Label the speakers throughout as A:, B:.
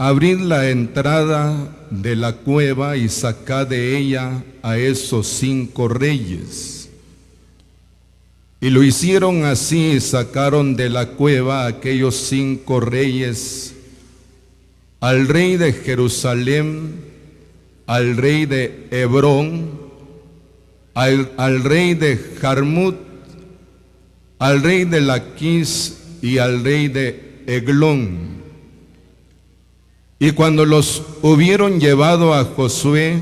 A: abrid la entrada de la cueva y sacad de ella a esos 5 reyes. Y lo hicieron así, y sacaron de la cueva a aquellos 5 reyes, al rey de Jerusalén, al rey de Hebrón, al rey de Jarmut, al rey de Laquis y al rey de Eglón. Y cuando los hubieron llevado a Josué,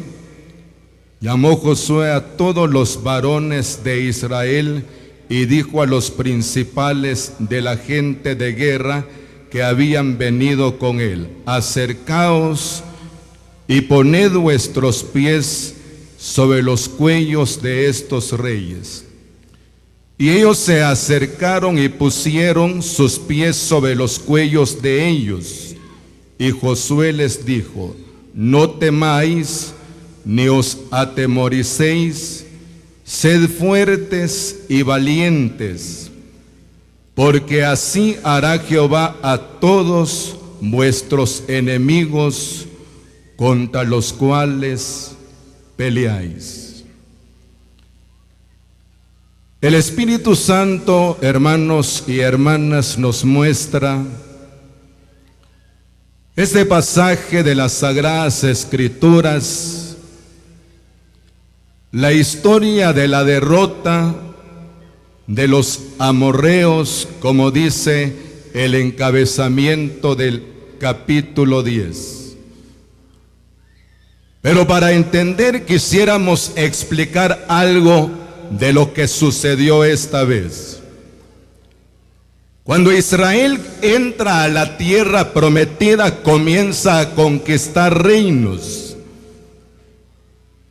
A: llamó Josué a todos los varones de Israel y dijo a los principales de la gente de guerra que habían venido con él: acercaos y poned vuestros pies sobre los cuellos de estos reyes. Y ellos se acercaron y pusieron sus pies sobre los cuellos de ellos. Y Josué les dijo: no temáis ni os atemoricéis, sed fuertes y valientes, porque así hará Jehová a todos vuestros enemigos contra los cuales peleáis. El Espíritu Santo, hermanos y hermanas, nos muestra este pasaje de las Sagradas Escrituras, la historia de la derrota de los amorreos, como dice el encabezamiento del capítulo 10. Pero para entender quisiéramos explicar algo de lo que sucedió esta vez. Cuando Israel entra a la tierra prometida, comienza a conquistar reinos.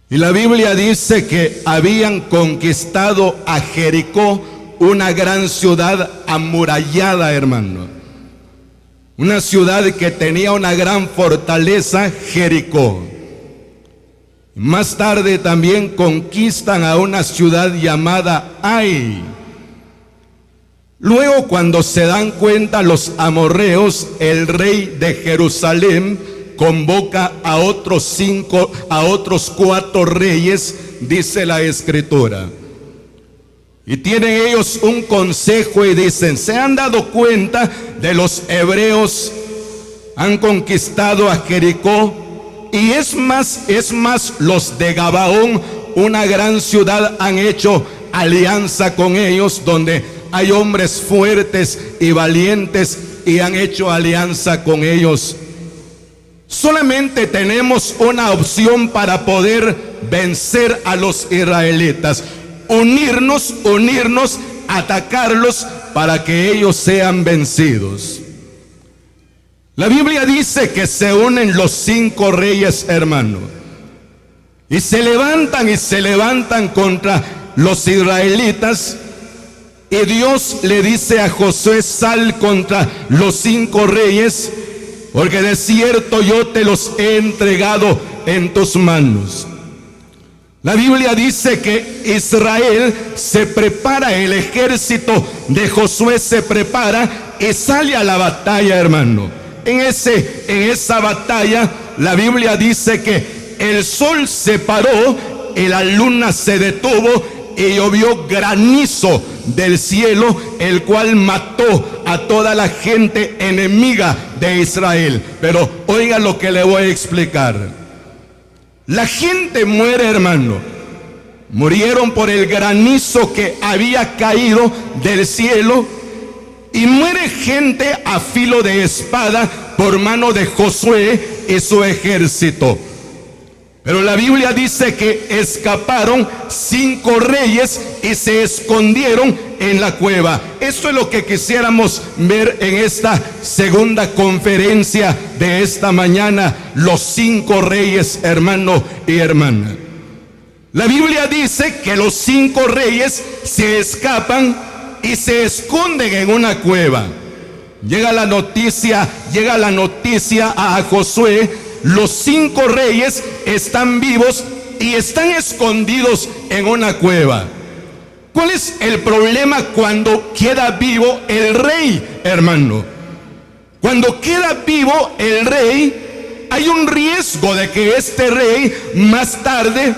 A: Y la Biblia dice que habían conquistado a Jericó, una gran ciudad amurallada, hermano. Una ciudad que tenía una gran fortaleza, Jericó. Más tarde también conquistan a una ciudad llamada Ai. Luego, cuando se dan cuenta los amorreos, el rey de Jerusalén convoca a otros 4 reyes, dice la Escritura. Y tienen ellos un consejo y dicen: se han dado cuenta de los hebreos, han conquistado a Jericó, y es más, los de Gabaón, una gran ciudad, han hecho alianza con ellos, donde hay hombres fuertes y valientes, y han hecho alianza con ellos. Solamente tenemos una opción para poder vencer a los israelitas: unirnos, atacarlos para que ellos sean vencidos. La Biblia dice que se unen los 5 reyes, hermano, y se levantan contra los israelitas. Y Dios le dice a Josué: sal contra los 5 reyes, porque de cierto yo te los he entregado en tus manos. La Biblia dice que Israel se prepara, el ejército de Josué se prepara y sale a la batalla, hermano. En esa batalla, la Biblia dice que el sol se paró y la luna se detuvo, y llovió granizo del cielo, el cual mató a toda la gente enemiga de Israel. Pero oiga lo que le voy a explicar. La gente muere, hermano. Murieron por el granizo que había caído del cielo, y muere gente a filo de espada por mano de Josué y su ejército. Pero la Biblia dice que escaparon 5 reyes y se escondieron en la cueva. Esto es lo que quisiéramos ver en esta segunda conferencia de esta mañana: los 5 reyes, hermano y hermana. La Biblia dice que los 5 reyes se escapan y se esconden en una cueva. Llega la noticia a Josué: los 5 reyes están vivos y están escondidos en una cueva. ¿Cuál es el problema cuando queda vivo el rey, hermano? Cuando queda vivo el rey, hay un riesgo de que este rey más tarde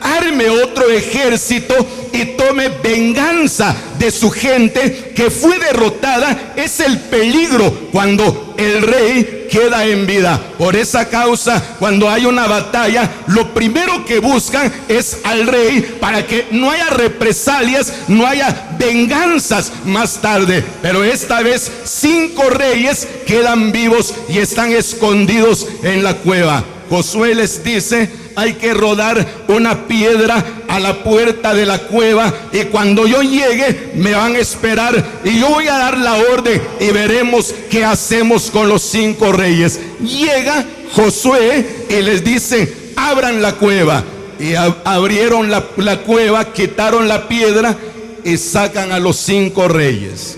A: arme otro ejército y tome venganza de su gente que fue derrotada. Es el peligro cuando el rey queda en vida. Por esa causa, cuando hay una batalla, lo primero que buscan es al rey para que no haya represalias, no haya venganzas más tarde. Pero esta vez 5 reyes quedan vivos y están escondidos en la cueva. Josué les dice: hay que rodar una piedra a la puerta de la cueva, y cuando yo llegue me van a esperar y yo voy a dar la orden y veremos qué hacemos con los 5 reyes. Llega Josué y les dice: abran la cueva. Y abrieron la cueva, quitaron la piedra y sacan a los 5 reyes.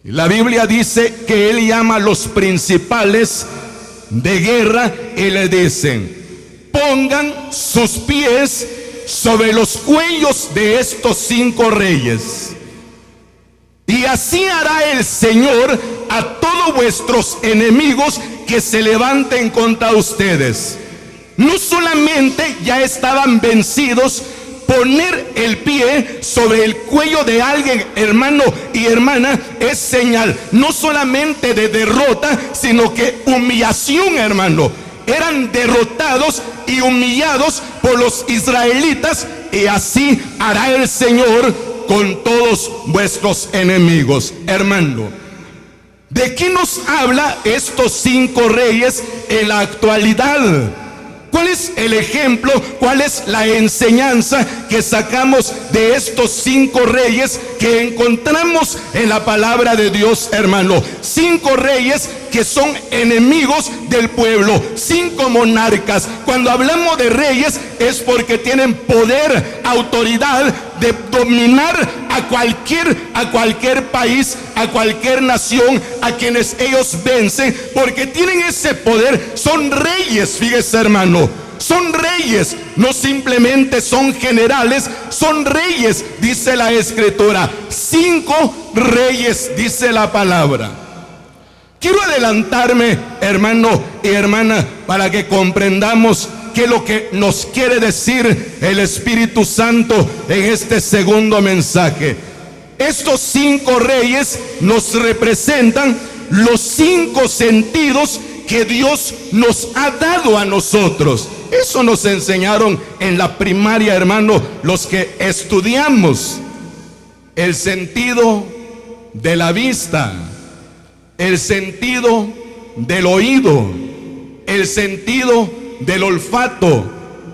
A: Y la Biblia dice que él llama a los principales de guerra y le dicen: pongan sus pies sobre los cuellos de estos 5 reyes, y así hará el Señor a todos vuestros enemigos que se levanten contra ustedes. No solamente ya estaban vencidos, poner el pie sobre el cuello de alguien, hermano y hermana, es señal no solamente de derrota, sino que humillación, hermano. Eran derrotados y humillados por los israelitas, y así hará el Señor con todos vuestros enemigos. Hermano, ¿de qué nos habla estos 5 reyes en la actualidad? ¿Cuál es el ejemplo? ¿Cuál es la enseñanza que sacamos de estos 5 reyes que encontramos en la palabra de Dios, hermano? 5 reyes que son enemigos del pueblo, 5 monarcas. Cuando hablamos de reyes es porque tienen poder, autoridad de dominar a cualquier país, a cualquier nación, a quienes ellos vencen, porque tienen ese poder. Son reyes, fíjese, hermano. Son reyes, no simplemente son generales, son reyes, dice la Escritura. 5 reyes, dice la palabra. Quiero adelantarme, hermano y hermana, para que comprendamos qué es lo que nos quiere decir el Espíritu Santo en este segundo mensaje. Estos 5 reyes nos representan los 5 sentidos que Dios nos ha dado a nosotros. Eso nos enseñaron en la primaria, hermano, los que estudiamos. El sentido de la vista, el sentido del oído, el sentido del olfato,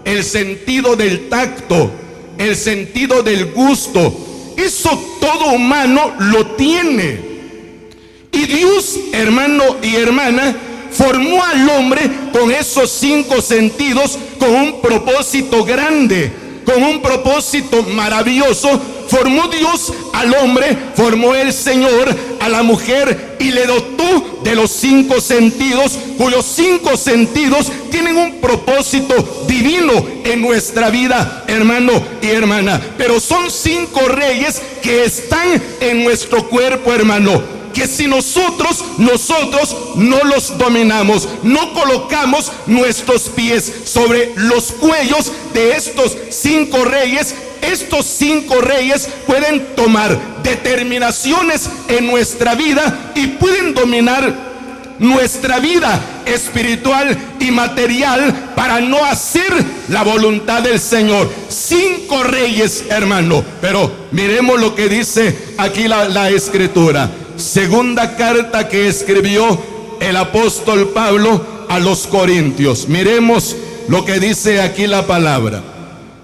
A: el sentido del tacto, el sentido del gusto. Eso todo humano lo tiene. Y Dios, hermano y hermana, formó al hombre con esos 5 sentidos, con un propósito grande, con un propósito maravilloso. Formó Dios al hombre, formó el Señor a la mujer y le dotó de los 5 sentidos, cuyos 5 sentidos tienen un propósito divino en nuestra vida, hermano y hermana. Pero son 5 reyes que están en nuestro cuerpo, hermano, que si nosotros no los dominamos, no colocamos nuestros pies sobre los cuellos de estos 5 reyes, estos 5 reyes pueden tomar determinaciones en nuestra vida y pueden dominar nuestra vida espiritual y material para no hacer la voluntad del Señor. 5 reyes, hermano. Pero miremos lo que dice aquí la Escritura. Segunda carta que escribió el apóstol Pablo a los Corintios. Miremos lo que dice aquí la palabra.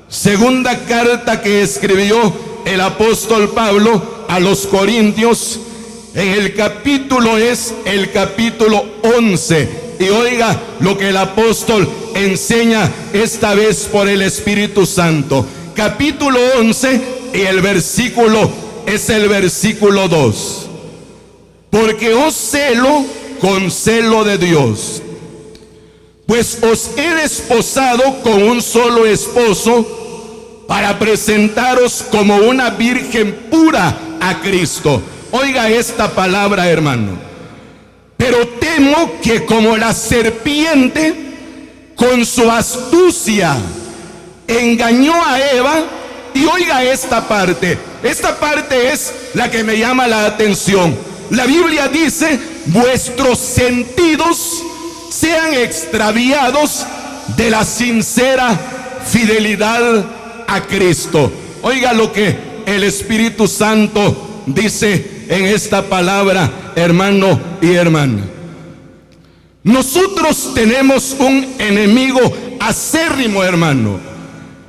A: Segunda carta que escribió el apóstol Pablo a los Corintios, en el capítulo es el capítulo 11. Y oiga lo que el apóstol enseña esta vez por el Espíritu Santo. Capítulo 11 y el versículo es el versículo 2. Porque os celo con celo de Dios, pues os he desposado con un solo esposo, para presentaros como una virgen pura a Cristo. Oiga esta palabra, hermano. pero temo que como la serpiente con su astucia engañó a Eva. Y oiga esta parte es la que me llama la atención. La Biblia dice: vuestros sentidos sean extraviados de la sincera fidelidad a Cristo. Oiga lo que el Espíritu Santo dice en esta palabra, hermano y hermana. Nosotros tenemos un enemigo acérrimo, hermano.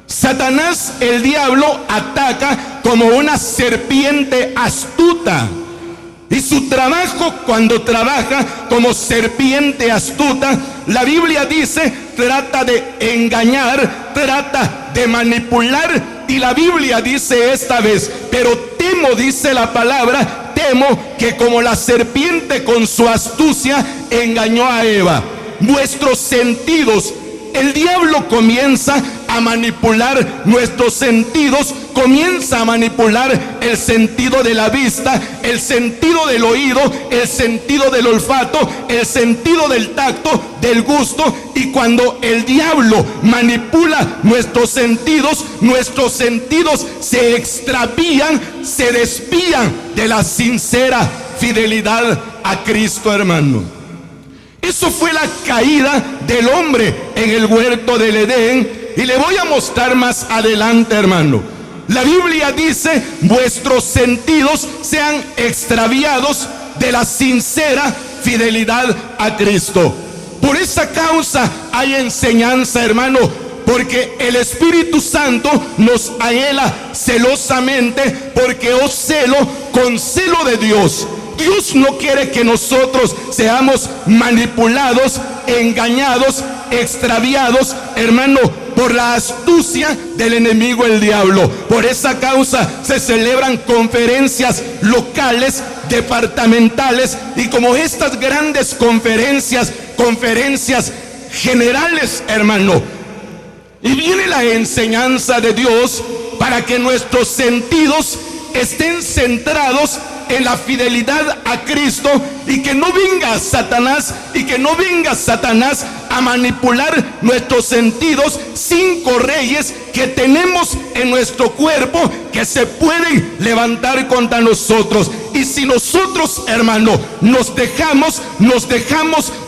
A: Satanás, el diablo, ataca como una serpiente astuta. Y su trabajo, cuando trabaja como serpiente astuta, la Biblia dice, trata de engañar, trata de manipular. Y la Biblia dice esta vez: pero temo, dice la palabra, temo que como la serpiente con su astucia engañó a Eva. Vuestros sentidos, el diablo comienza a manipular nuestros sentidos, comienza a manipular el sentido de la vista, el sentido del oído, el sentido del olfato, el sentido del tacto, del gusto. Y cuando el diablo manipula nuestros sentidos se extravían, se desvían de la sincera fidelidad a Cristo, hermano. Eso fue la caída del hombre en el huerto del Edén. Y le voy a mostrar más adelante, hermano. La Biblia dice: vuestros sentidos sean extraviados de la sincera fidelidad a Cristo. Por esa causa hay enseñanza, hermano, porque el Espíritu Santo nos anhela celosamente, porque os celo con celo de Dios. Dios no quiere que nosotros seamos manipulados, engañados, extraviados, hermano, por la astucia del enemigo, el diablo. Por esa causa se celebran conferencias locales, departamentales, y como estas grandes conferencias generales, hermano. Y viene la enseñanza de Dios para que nuestros sentidos estén centrados en la fidelidad a Cristo, y que no venga Satanás a manipular nuestros sentidos. 5 reyes que tenemos en nuestro cuerpo que se pueden levantar contra nosotros. Y si nosotros, hermano, nos dejamos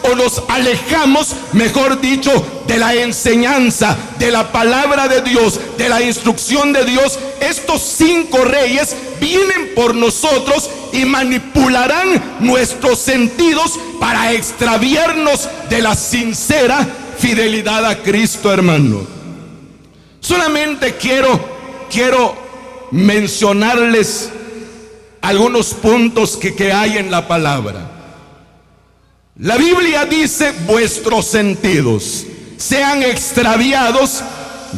A: o nos alejamos, mejor dicho, de la enseñanza, de la palabra de Dios, de la instrucción de Dios, estos 5 reyes vienen por nosotros y manipularán nuestros sentidos para extraviarnos de la sincera fidelidad a Cristo, hermano. Solamente quiero mencionarles algunos puntos que hay en la palabra. La Biblia dice: vuestros sentidos sean extraviados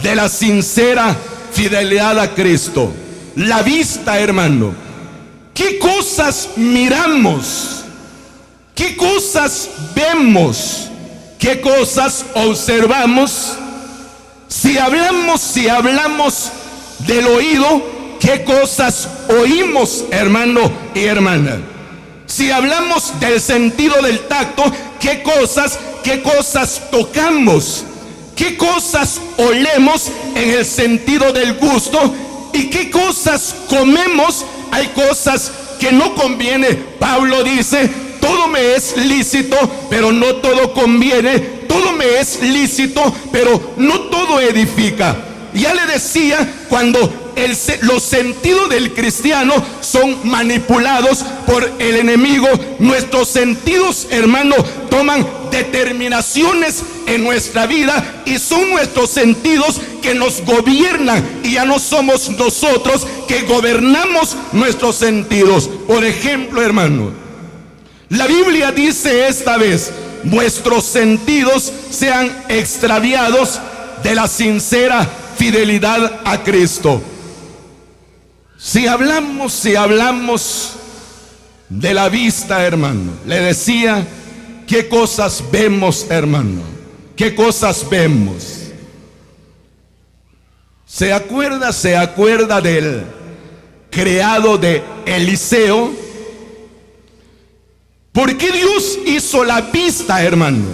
A: de la sincera fidelidad a Cristo. La vista, hermano. ¿Qué cosas miramos? ¿Qué cosas vemos? ¿Qué cosas observamos? Si hablamos del oído, ¿qué cosas oímos, hermano y hermana? Si hablamos del sentido del tacto, ¿qué cosas tocamos? ¿Qué cosas olemos en el sentido del gusto? ¿Y qué cosas comemos? Hay cosas que no conviene. Pablo dice: todo me es lícito, pero no todo conviene. Todo me es lícito, pero no todo edifica. Ya le decía, cuando los sentidos del cristiano son manipulados por el enemigo, nuestros sentidos, hermano, toman determinaciones en nuestra vida, y son nuestros sentidos que nos gobiernan, y ya no somos nosotros que gobernamos nuestros sentidos. Por ejemplo, hermano, la Biblia dice esta vez: vuestros sentidos sean extraviados de la sincera fidelidad a Cristo. Si hablamos de la vista, hermano, le decía: ¿qué cosas vemos, hermano? ¿Qué cosas vemos? ¿Se acuerda del criado de Eliseo? ¿Por qué Dios hizo la vista, hermano?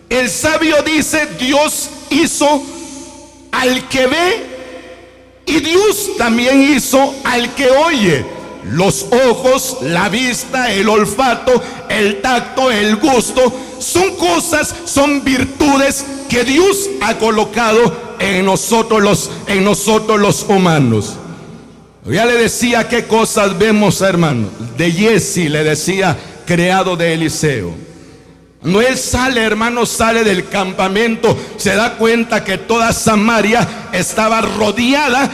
A: El sabio dice, Dios hizo al que ve y Dios también hizo al que oye. Los ojos, la vista, el olfato, el tacto, el gusto, son cosas, son virtudes que Dios ha colocado en nosotros los humanos. Ya le decía qué cosas vemos, hermano. De Jesse le decía, criado de Eliseo. Cuando él sale, hermano, sale del campamento, se da cuenta que toda Samaria estaba rodeada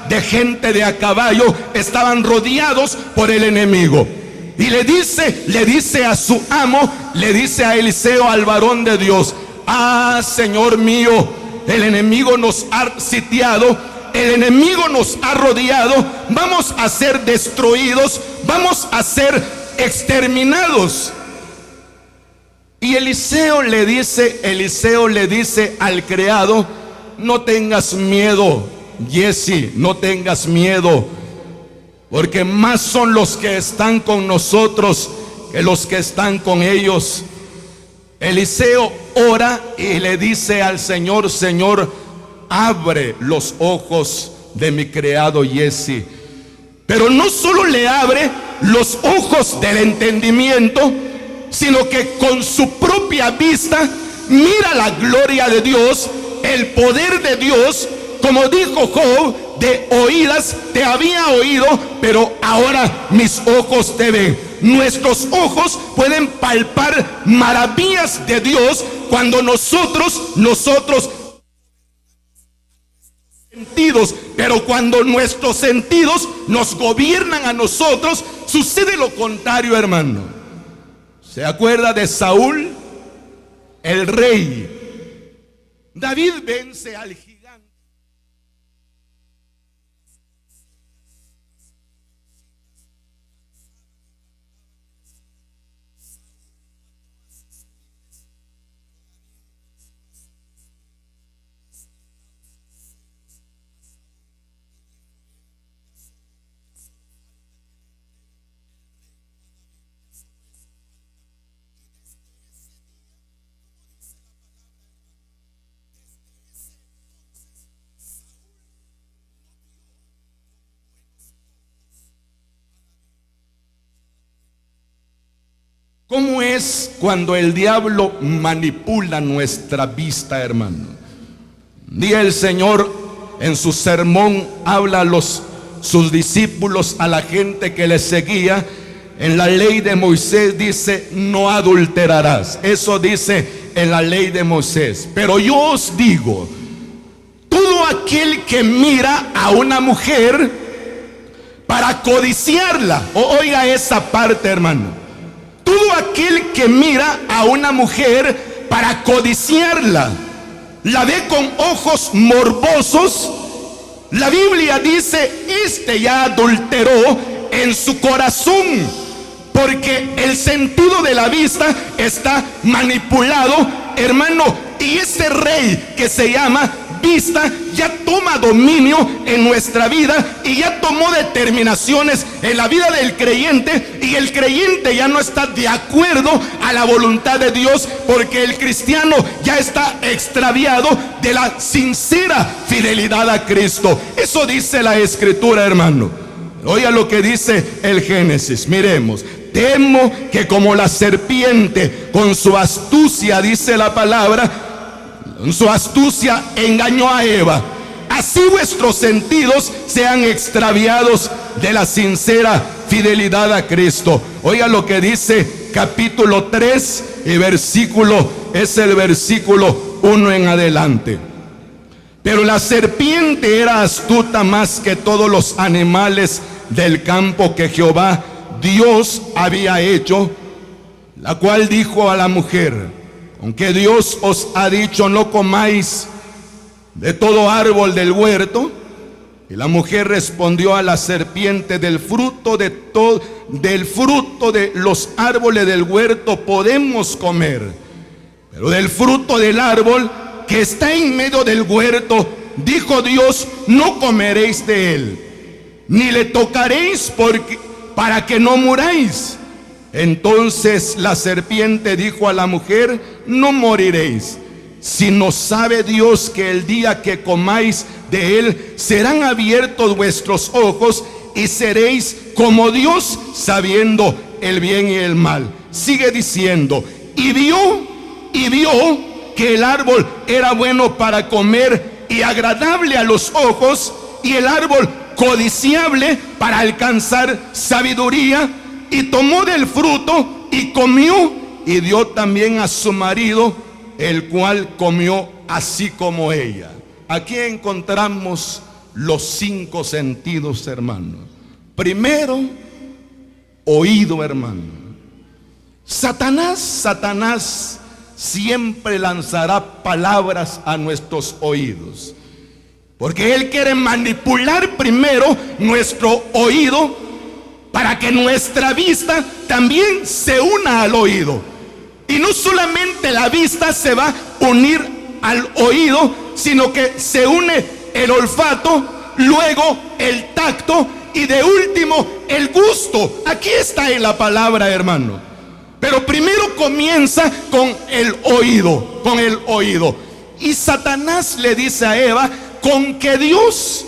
A: de gente de a caballo, estaban rodeados por el enemigo. Y le dice a su amo, le dice a Eliseo, al varón de Dios: ah, Señor mío, el enemigo nos ha sitiado, el enemigo nos ha rodeado, vamos a ser destruidos, vamos a ser exterminados. Y Eliseo le dice al criado: no tengas miedo, Jesse, no tengas miedo, porque más son los que están con nosotros que los que están con ellos. Eliseo ora y le dice al Señor: Señor, abre los ojos de mi criado Jesse. Pero no solo le abre los ojos del entendimiento, sino que con su propia vista mira la gloria de Dios, el poder de Dios. Como dijo Job, de oídas te había oído, pero ahora mis ojos te ven. Nuestros ojos pueden palpar maravillas de Dios cuando nosotros sentidos, pero cuando nuestros sentidos nos gobiernan a nosotros, sucede lo contrario, hermano. ¿Se acuerda de Saúl, el rey? David vence al gigante. ¿Cómo es cuando el diablo manipula nuestra vista, hermano? Un día el Señor en su sermón habla a sus discípulos, a la gente que le seguía. En la ley de Moisés dice: no adulterarás. Eso dice en la ley de Moisés. Pero yo os digo, todo aquel que mira a una mujer para codiciarla, oiga esa parte, hermano. Todo aquel que mira a una mujer para codiciarla, la ve con ojos morbosos, la Biblia dice: este ya adulteró en su corazón, porque el sentido de la vista está manipulado, hermano. Y ese rey que se llama vista ya toma dominio en nuestra vida y ya tomó determinaciones en la vida del creyente, y el creyente ya no está de acuerdo a la voluntad de Dios, porque el cristiano ya está extraviado de la sincera fidelidad a Cristo. Eso dice la Escritura, hermano. Oiga lo que dice el Génesis. Miremos: temo que como la serpiente con su astucia, dice la palabra, con su astucia engañó a Eva, así vuestros sentidos sean extraviados de la sincera fidelidad a Cristo. Oiga lo que dice capítulo 3 y versículo, es el versículo 1 en adelante. Pero la serpiente era astuta más que todos los animales del campo que Jehová Dios había hecho, la cual dijo a la mujer: aunque Dios os ha dicho, no comáis de todo árbol del huerto. Y la mujer respondió a la serpiente: del fruto de los árboles del huerto podemos comer, pero del fruto del árbol que está en medio del huerto, dijo Dios, no comeréis de él, ni le tocaréis para que no muráis. Entonces la serpiente dijo a la mujer: no moriréis, sino sabe Dios que el día que comáis de él serán abiertos vuestros ojos y seréis como Dios, sabiendo el bien y el mal. Sigue diciendo: y vio que el árbol era bueno para comer y agradable a los ojos, y el árbol codiciable para alcanzar sabiduría, y tomó del fruto y comió, y dio también a su marido, el cual comió así como ella. Aquí encontramos los 5 sentidos, hermano. Primero, oído, hermano. Satanás siempre lanzará palabras a nuestros oídos, porque él quiere manipular primero nuestro oído para que nuestra vista también se una al oído. Y no solamente la vista se va a unir al oído, sino que se une el olfato, luego el tacto y de último el gusto. Aquí está en la palabra, hermano. Pero primero comienza con el oído, Y Satanás le dice a Eva: con que Dios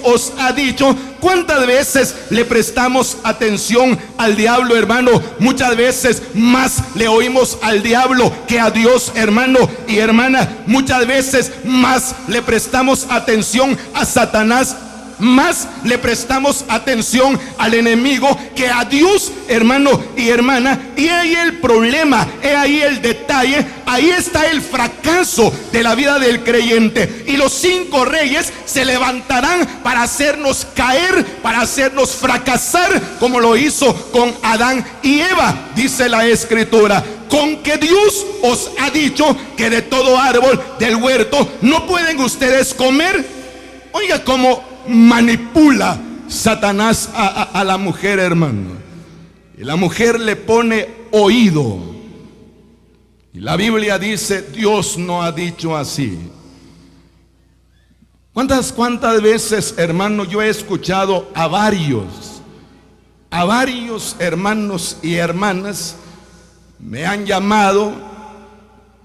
A: os ha dicho. ¿Cuántas veces le prestamos atención al diablo, hermano? Muchas veces más le oímos al diablo que a Dios, hermano y hermana. Muchas veces más le prestamos atención a Satanás, más le prestamos atención al enemigo que a Dios, hermano y hermana. Y ahí el problema, ahí el detalle, ahí está el fracaso de la vida del creyente. Y los 5 reyes se levantarán para hacernos caer, para hacernos fracasar, como lo hizo con Adán y Eva. Dice la escritura: con que Dios os ha dicho que de todo árbol del huerto no pueden ustedes comer. Oiga cómo manipula Satanás a la mujer, hermano. Y la mujer le pone oído. Y la Biblia dice: Dios no ha dicho así. ¿Cuántas veces, hermano, yo he escuchado a varios hermanos y hermanas? Me han llamado,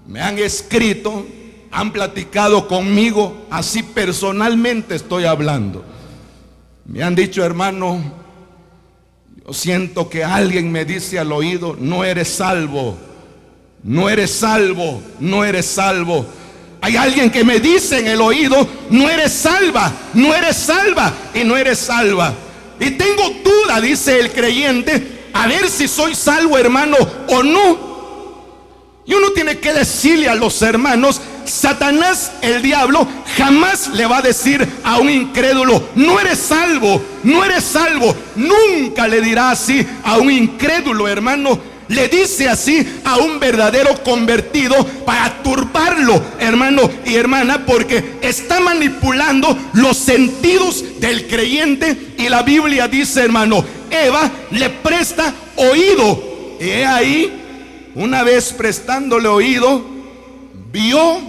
A: me han escrito, han platicado conmigo, así personalmente estoy hablando. Me han dicho: hermano, yo siento que alguien me dice al oído: no eres salvo, no eres salvo, no eres salvo. Hay alguien que me dice en el oído: no eres salva, no eres salva y no eres salva. Y tengo duda, dice el creyente, a ver si soy salvo, hermano, o no. Y uno tiene que decirle a los hermanos: Satanás, el diablo, jamás le va a decir a un incrédulo: no eres salvo, no eres salvo. Nunca le dirá así a un incrédulo, hermano. Le dice así a un verdadero convertido para turbarlo, hermano y hermana, porque está manipulando los sentidos del creyente. Y la Biblia dice, hermano, Eva le presta oído. Y ahí, una vez prestándole oído, vio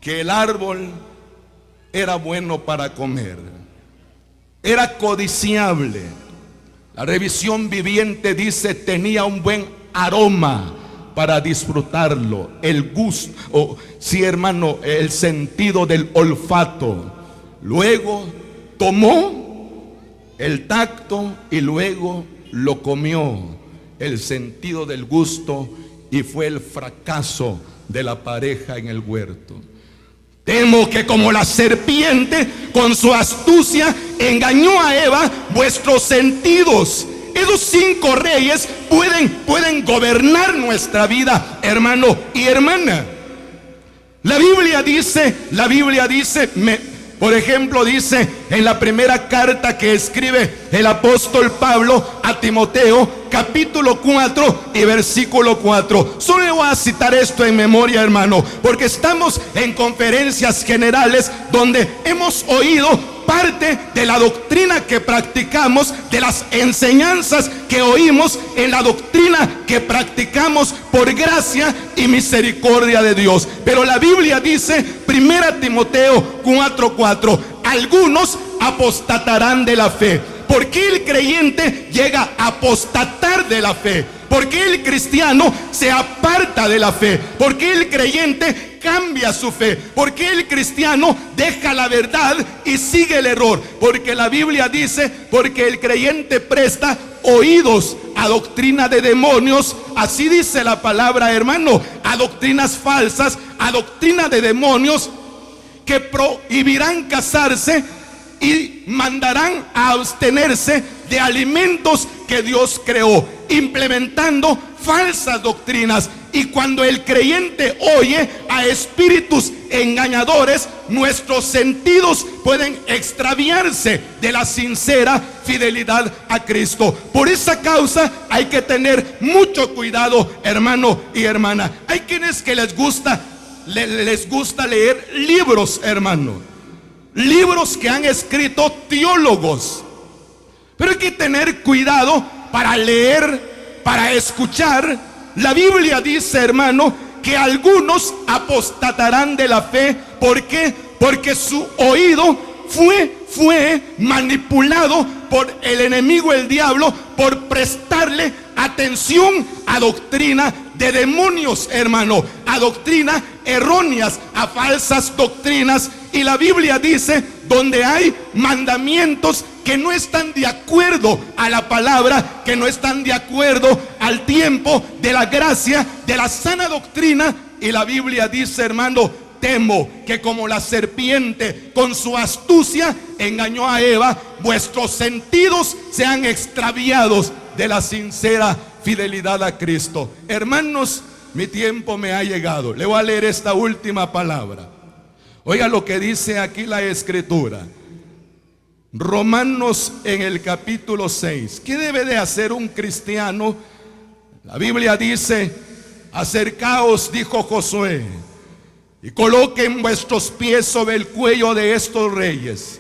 A: que el árbol era bueno para comer, era codiciable. La Revisión Viviente dice: tenía un buen aroma para disfrutarlo. El gusto, sí, hermano, el sentido del olfato. Luego tomó el tacto y luego lo comió. El sentido del gusto, y fue el fracaso de la pareja en el huerto. Temo que como la serpiente con su astucia engañó a Eva, vuestros sentidos, esos 5 reyes pueden gobernar nuestra vida, hermano y hermana. La Biblia dice, por ejemplo, dice en la primera carta que escribe el apóstol Pablo a Timoteo, capítulo 4 y versículo 4. Solo le voy a citar esto en memoria, hermano, porque estamos en conferencias generales donde hemos oído parte de la doctrina que practicamos, de las enseñanzas que oímos en la doctrina que practicamos por gracia y misericordia de Dios. Pero la Biblia dice, 1 Timoteo 4:4, algunos apostatarán de la fe, ¿Por qué el creyente llega a apostatar de la fe? ¿Por qué el cristiano se aparta de la fe? ¿Por qué el creyente cambia su fe? ¿Por qué el cristiano deja la verdad y sigue el error? Porque la Biblia dice, porque el creyente presta oídos a doctrina de demonios. Así dice la palabra, hermano, a doctrinas falsas, a doctrina de demonios, que prohibirán casarse y mandarán a abstenerse de alimentos que Dios creó, implementando falsas doctrinas. Y cuando el creyente oye a espíritus engañadores, nuestros sentidos pueden extraviarse de la sincera fidelidad a Cristo. Por esa causa hay que tener mucho cuidado, hermano y hermana. Hay quienes que les gusta leer libros, hermano, libros que han escrito teólogos. Pero hay que tener cuidado para leer, para escuchar. La Biblia dice, hermano, que algunos apostatarán de la fe. ¿Por qué? Porque su oído fue manipulado por el enemigo, el diablo, por prestarle atención a doctrina de demonios, hermano, a doctrina erróneas, a falsas doctrinas. Y la Biblia dice, donde hay mandamientos que no están de acuerdo a la palabra, que no están de acuerdo al tiempo de la gracia, de la sana doctrina. Y la Biblia dice, hermano, temo que como la serpiente con su astucia engañó a Eva, vuestros sentidos sean extraviados de la sincera fidelidad a Cristo. Hermanos, mi tiempo me ha llegado. Le voy a leer esta última palabra. Oiga lo que dice aquí la Escritura. Romanos en el capítulo 6. ¿Qué debe de hacer un cristiano? La Biblia dice, acercaos, dijo Josué, y coloquen vuestros pies sobre el cuello de estos reyes,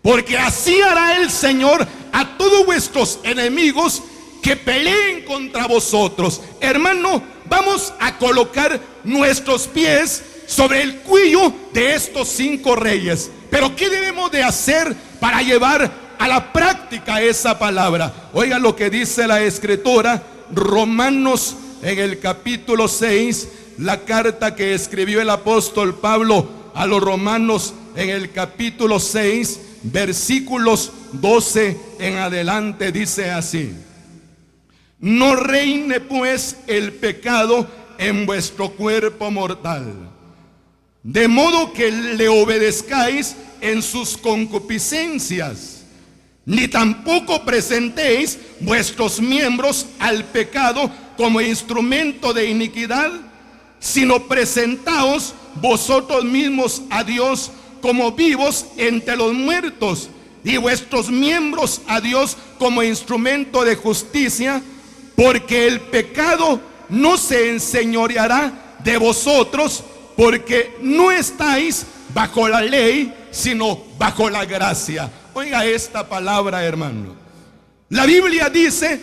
A: porque así hará el Señor a todos vuestros enemigos que peleen contra vosotros. Hermano, vamos a colocar nuestros pies sobre el cuello de estos 5 reyes. Pero ¿qué debemos de hacer para llevar a la práctica esa palabra? Oigan lo que dice la Escritura, Romanos en el capítulo 6, la carta que escribió el apóstol Pablo a los romanos en el capítulo 6, versículos 12 en adelante, dice así: no reine pues el pecado en vuestro cuerpo mortal, de modo que le obedezcáis en sus concupiscencias, ni tampoco presentéis vuestros miembros al pecado como instrumento de iniquidad, sino presentaos vosotros mismos a Dios como vivos entre los muertos, y vuestros miembros a Dios como instrumento de justicia, porque el pecado no se enseñoreará de vosotros, porque no estáis bajo la ley, sino bajo la gracia. Oiga esta palabra, hermano. La Biblia dice,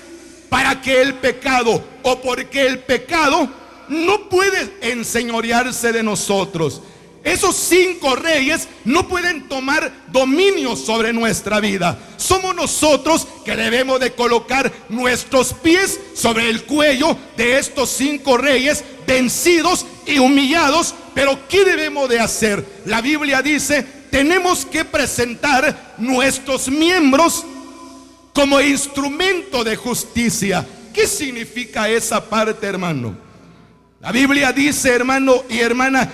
A: para que el pecado, o porque el pecado no puede enseñorearse de nosotros. Esos 5 reyes no pueden tomar dominio sobre nuestra vida. Somos nosotros que debemos de colocar nuestros pies sobre el cuello de estos 5 reyes vencidos y humillados. Pero ¿qué debemos de hacer? La Biblia dice, tenemos que presentar nuestros miembros como instrumento de justicia. ¿Qué significa esa parte, hermano? La Biblia dice, hermano y hermana,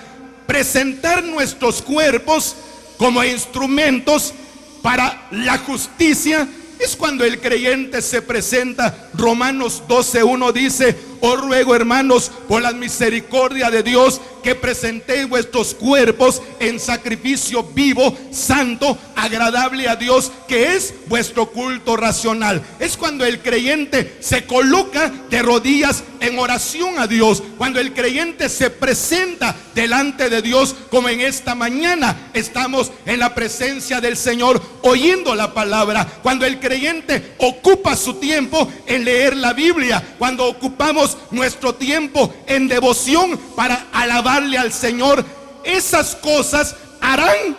A: presentar nuestros cuerpos como instrumentos para la justicia. Es cuando el creyente se presenta. Romanos 12:1 dice, os ruego, hermanos, por la misericordia de Dios, que presentéis vuestros cuerpos en sacrificio vivo, santo, agradable a Dios, que es vuestro culto racional. Es cuando el creyente se coloca de rodillas en oración a Dios, cuando el creyente se presenta delante de Dios, como en esta mañana estamos en la presencia del Señor oyendo la palabra, cuando el creyente ocupa su tiempo en leer la Biblia, cuando ocupamos nuestro tiempo en devoción para alabarle al Señor. Esas cosas harán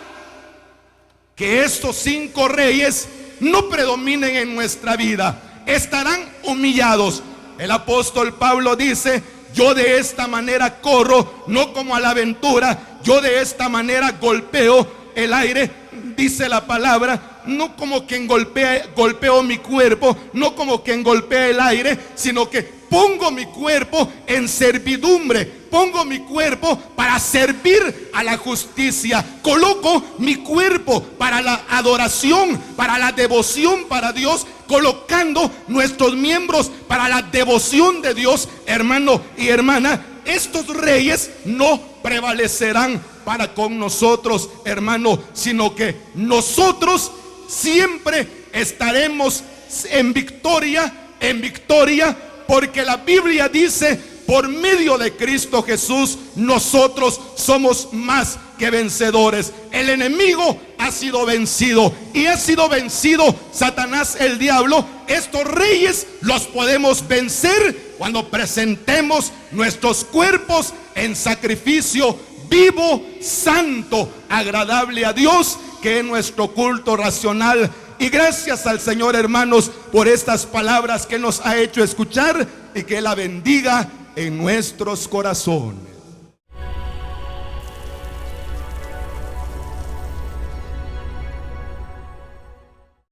A: que estos 5 reyes no predominen en nuestra vida. Estarán humillados. El apóstol Pablo dice: yo de esta manera corro, no como a la aventura. Yo de esta manera golpeo el aire, dice la palabra, no como quien golpeo mi cuerpo, no como quien golpea el aire, sino que pongo mi cuerpo en servidumbre, pongo mi cuerpo para servir a la justicia, coloco mi cuerpo para la adoración, para la devoción para Dios, colocando nuestros miembros para la devoción de Dios. Hermano y hermana, estos reyes no prevalecerán para con nosotros, hermano, sino que nosotros siempre estaremos en victoria, porque la Biblia dice: por medio de Cristo Jesús nosotros somos más que vencedores. El enemigo ha sido vencido, y ha sido vencido Satanás, el diablo. Estos reyes los podemos vencer cuando presentemos nuestros cuerpos en sacrificio vivo, santo, agradable a Dios, que es nuestro culto racional. Y gracias al Señor, hermanos, por estas palabras que nos ha hecho escuchar, y que la bendiga en nuestros corazones.